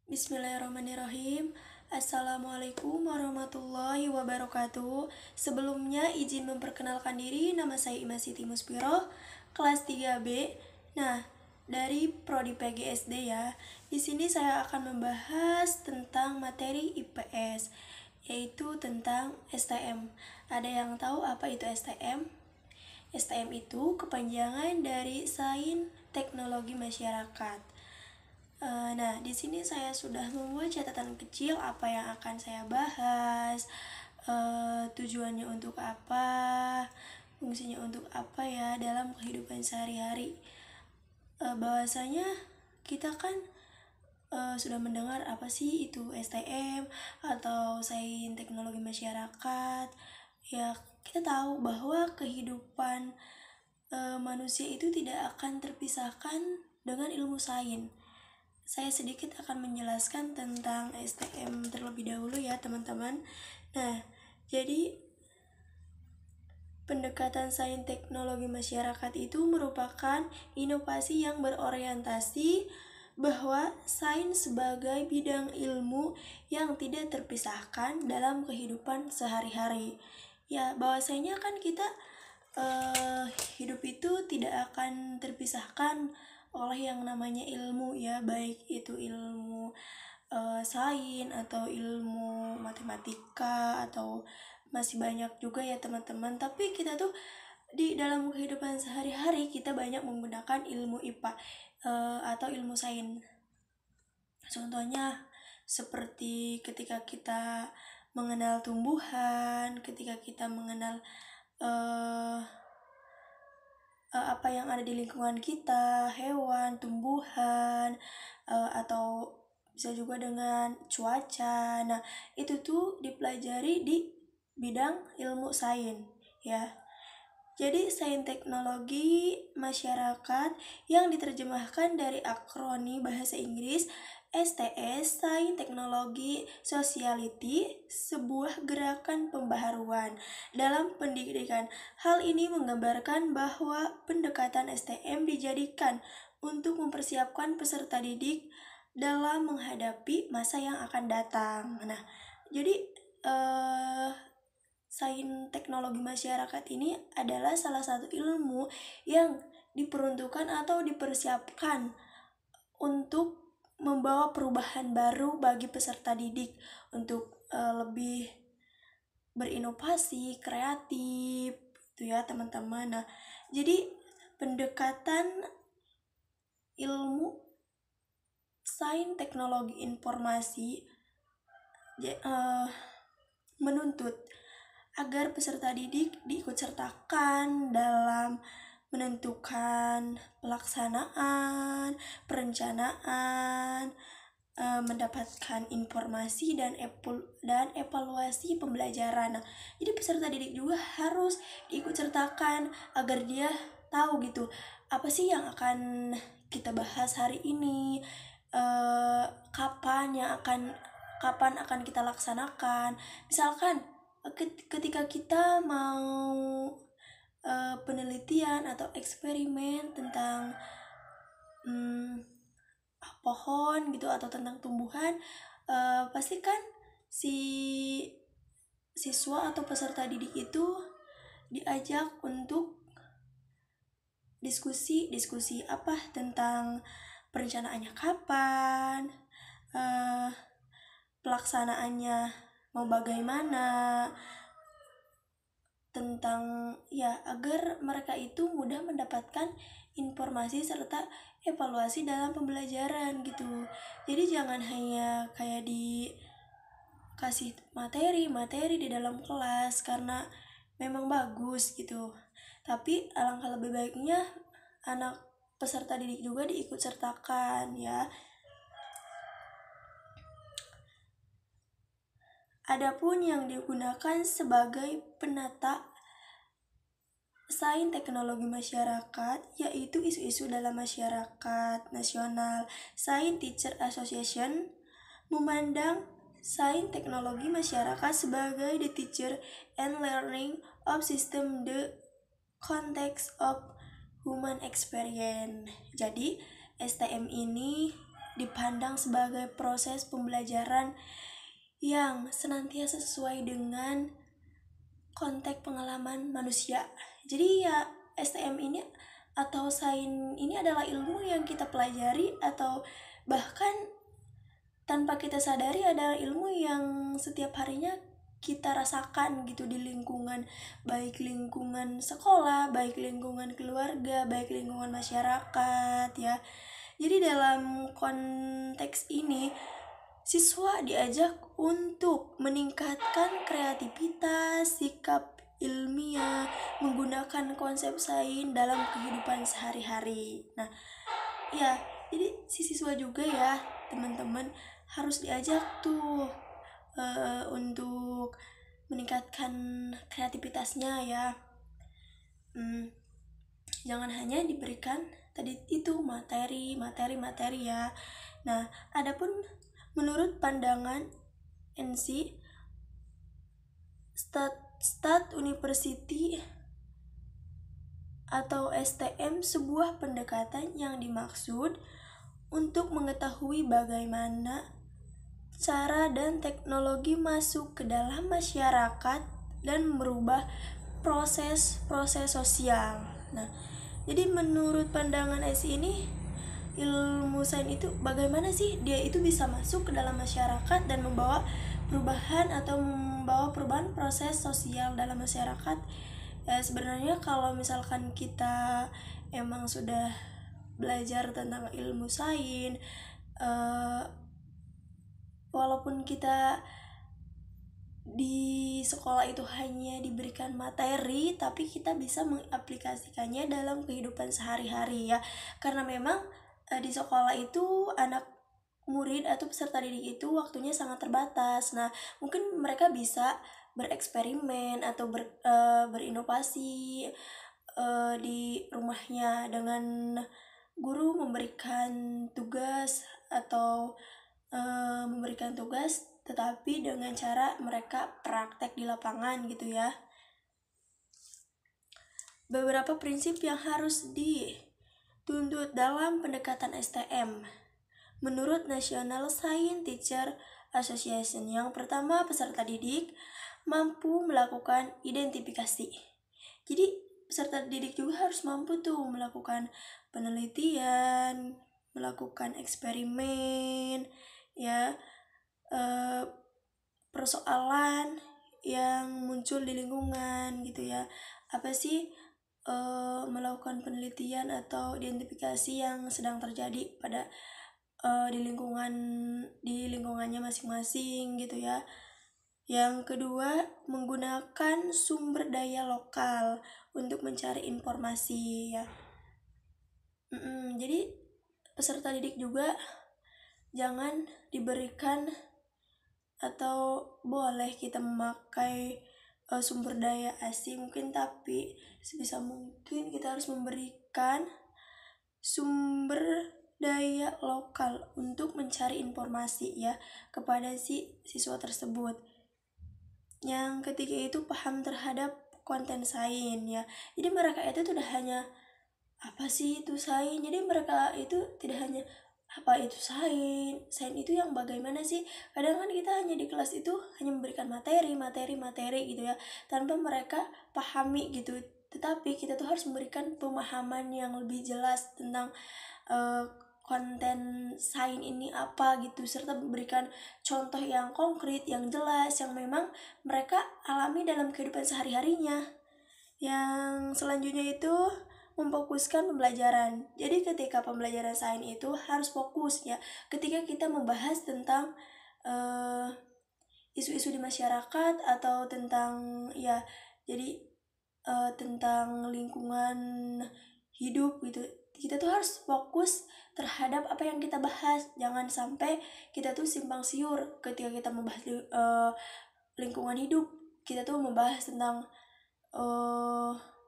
Bismillahirrahmanirrahim. Assalamualaikum warahmatullahi wabarakatuh. Sebelumnya izin memperkenalkan diri, nama saya Ima Siti Muspiroh, kelas 3B. Nah, dari Prodi PGSD ya. Di sini saya akan membahas tentang materi IPS, yaitu tentang STM. Ada yang tahu apa itu STM? STM itu kepanjangan dari Sains Teknologi Masyarakat. Nah, di sini saya sudah membuat catatan kecil apa yang akan saya bahas, tujuannya untuk apa, fungsinya untuk apa ya dalam kehidupan sehari-hari. Bahwasanya kita kan sudah mendengar apa sih itu STM atau Sains Teknologi Masyarakat. Ya, kita tahu bahwa kehidupan manusia itu tidak akan terpisahkan dengan ilmu sains. Saya sedikit akan menjelaskan tentang STM terlebih dahulu ya teman-teman. Nah, jadi pendekatan sains teknologi masyarakat itu merupakan inovasi yang berorientasi bahwa sains sebagai bidang ilmu yang tidak terpisahkan dalam kehidupan sehari-hari. Ya, bahwasanya kan kita hidup itu tidak akan terpisahkan oleh yang namanya ilmu ya, baik itu ilmu sains atau ilmu matematika atau masih banyak juga ya teman-teman. Tapi kita tuh di dalam kehidupan sehari-hari kita banyak menggunakan ilmu IPA atau ilmu sains. Contohnya seperti ketika kita mengenal tumbuhan, ketika kita mengenal apa yang ada di lingkungan kita, hewan, tumbuhan, atau bisa juga dengan cuaca. Nah, itu tuh dipelajari di bidang ilmu sains ya. Jadi sains teknologi masyarakat yang diterjemahkan dari akronim bahasa Inggris STS, Sains Teknologi Sociality, sebuah gerakan pembaharuan dalam pendidikan. Hal ini menggambarkan bahwa pendekatan STM dijadikan untuk mempersiapkan peserta didik dalam menghadapi masa yang akan datang. Nah, jadi sains teknologi masyarakat ini adalah salah satu ilmu yang diperuntukkan atau dipersiapkan untuk membawa perubahan baru bagi peserta didik untuk lebih berinovasi, kreatif, gitu ya teman-teman. Nah, jadi pendekatan ilmu sains teknologi informasi menuntut agar peserta didik diikutsertakan dalam menentukan pelaksanaan, perencanaan, mendapatkan informasi dan evaluasi pembelajaran. Nah, jadi peserta didik juga harus diikutsertakan agar dia tahu gitu apa sih yang akan kita bahas hari ini, kapan akan kita laksanakan. Misalkan ketika kita mau penelitian atau eksperimen tentang pohon gitu atau tentang tumbuhan, pasti kan si siswa atau peserta didik itu diajak untuk diskusi apa tentang perencanaannya kapan, pelaksanaannya mau bagaimana, tentang ya agar mereka itu mudah mendapatkan informasi serta evaluasi dalam pembelajaran gitu. Jadi jangan hanya kayak dikasih materi di dalam kelas karena memang bagus gitu, tapi alangkah lebih baiknya anak peserta didik juga diikut sertakan ya. Adapun yang digunakan sebagai penata sains teknologi masyarakat yaitu isu-isu dalam masyarakat nasional. Sains Teacher Association memandang sains teknologi masyarakat sebagai the teacher and learning of system the context of human experience. Jadi STM ini dipandang sebagai proses pembelajaran yang senantiasa sesuai dengan konteks pengalaman manusia. Jadi ya STM ini atau sains ini adalah ilmu yang kita pelajari atau bahkan tanpa kita sadari adalah ilmu yang setiap harinya kita rasakan gitu di lingkungan, baik lingkungan sekolah, baik lingkungan keluarga, baik lingkungan masyarakat ya. Jadi dalam konteks ini siswa diajak untuk meningkatkan kreativitas, sikap ilmiah, menggunakan konsep sains dalam kehidupan sehari-hari. Nah, ya, jadi si siswa juga ya, teman-teman harus diajak tuh untuk meningkatkan kreativitasnya ya. Jangan hanya diberikan tadi itu materi ya. Nah, adapun menurut pandangan NC State University atau STM sebuah pendekatan yang dimaksud untuk mengetahui bagaimana cara dan teknologi masuk ke dalam masyarakat dan merubah proses-proses sosial. Nah, jadi menurut pandangan SI ini ilmu sains itu bagaimana sih dia itu bisa masuk ke dalam masyarakat dan membawa perubahan atau membawa perubahan proses sosial dalam masyarakat. Ya sebenarnya kalau misalkan kita emang sudah belajar tentang ilmu sains, walaupun kita di sekolah itu hanya diberikan materi, tapi kita bisa mengaplikasikannya dalam kehidupan sehari-hari ya. Karena memang di sekolah itu anak murid atau peserta didik itu waktunya sangat terbatas. Nah, mungkin mereka bisa bereksperimen atau berinovasi di rumahnya dengan guru memberikan tugas atau memberikan tugas tetapi dengan cara mereka praktek di lapangan gitu ya. Beberapa prinsip yang harus dituntut dalam pendekatan STM menurut National Science Teacher Association. Yang pertama, peserta didik mampu melakukan identifikasi. Jadi peserta didik juga harus mampu tuh melakukan penelitian, melakukan eksperimen ya, persoalan yang muncul di lingkungan gitu ya. Apa sih melakukan penelitian atau identifikasi yang sedang terjadi pada di lingkungannya masing-masing gitu ya. Yang kedua, menggunakan sumber daya lokal untuk mencari informasi ya. Jadi peserta didik juga jangan diberikan atau boleh kita memakai sumber daya asing mungkin, tapi sebisa mungkin kita harus memberikan sumber daya lokal untuk mencari informasi ya kepada si siswa tersebut. Yang ketiga itu paham terhadap konten sains ya. Jadi mereka itu tidak hanya apa sih itu sains, jadi mereka itu tidak hanya apa itu sains itu yang bagaimana sih. Kadang kan kita hanya di kelas itu hanya memberikan materi gitu ya tanpa mereka pahami gitu, tetapi kita tuh harus memberikan pemahaman yang lebih jelas tentang konten sains ini apa gitu, serta memberikan contoh yang konkret, yang jelas, yang memang mereka alami dalam kehidupan sehari-harinya. Yang selanjutnya itu memfokuskan pembelajaran. Jadi ketika pembelajaran sains itu harus fokus ya. Ketika kita membahas tentang isu-isu di masyarakat atau tentang ya, jadi tentang lingkungan hidup gitu, kita tuh harus fokus terhadap apa yang kita bahas. Jangan sampai kita tuh simpang siur ketika kita membahas lingkungan hidup. Kita tuh membahas tentang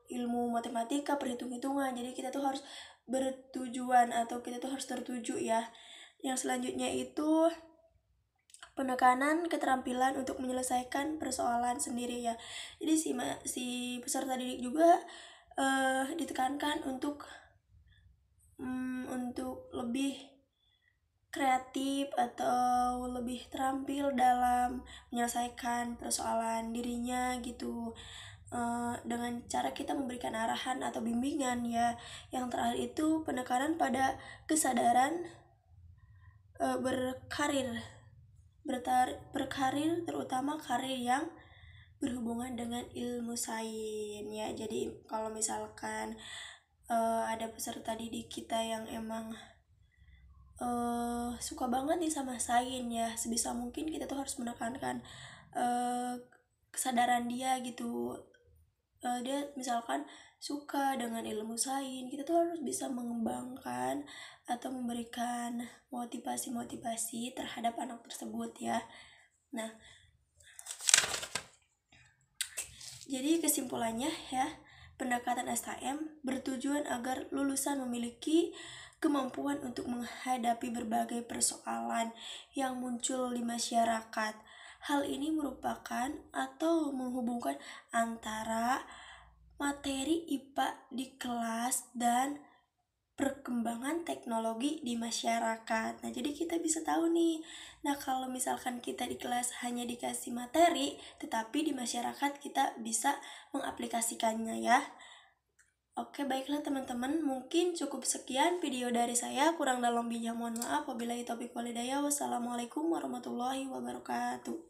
ilmu matematika, perhitung-hitungan. Jadi kita tuh harus bertujuan atau kita tuh harus tertuju ya. Yang selanjutnya itu penekanan keterampilan untuk menyelesaikan persoalan sendiri ya. Jadi si peserta didik juga ditekankan untuk lebih kreatif atau lebih terampil dalam menyelesaikan persoalan dirinya gitu. Dengan cara kita memberikan arahan atau bimbingan ya. Yang terakhir itu penekanan pada kesadaran berkarir terutama karir yang berhubungan dengan ilmu sains ya. Jadi kalau misalkan ada peserta didik kita yang emang suka banget nih sama sains ya, sebisa mungkin kita tuh harus menekankan kesadaran dia gitu. Dia misalkan suka dengan ilmu sains, kita tuh harus bisa mengembangkan atau memberikan motivasi terhadap anak tersebut ya. Nah, jadi kesimpulannya ya, pendekatan STM bertujuan agar lulusan memiliki kemampuan untuk menghadapi berbagai persoalan yang muncul di masyarakat. Hal ini merupakan atau menghubungkan antara materi IPA di kelas dan perkembangan teknologi di masyarakat. Nah, jadi kita bisa tahu nih. Nah, kalau misalkan kita di kelas hanya dikasih materi, tetapi di masyarakat kita bisa mengaplikasikannya ya. Oke, baiklah teman-teman, mungkin cukup sekian video dari saya. Kurang dalam bijak mohon maaf. Wabillahi taufiq walhidayah. Wassalamualaikum warahmatullahi wabarakatuh.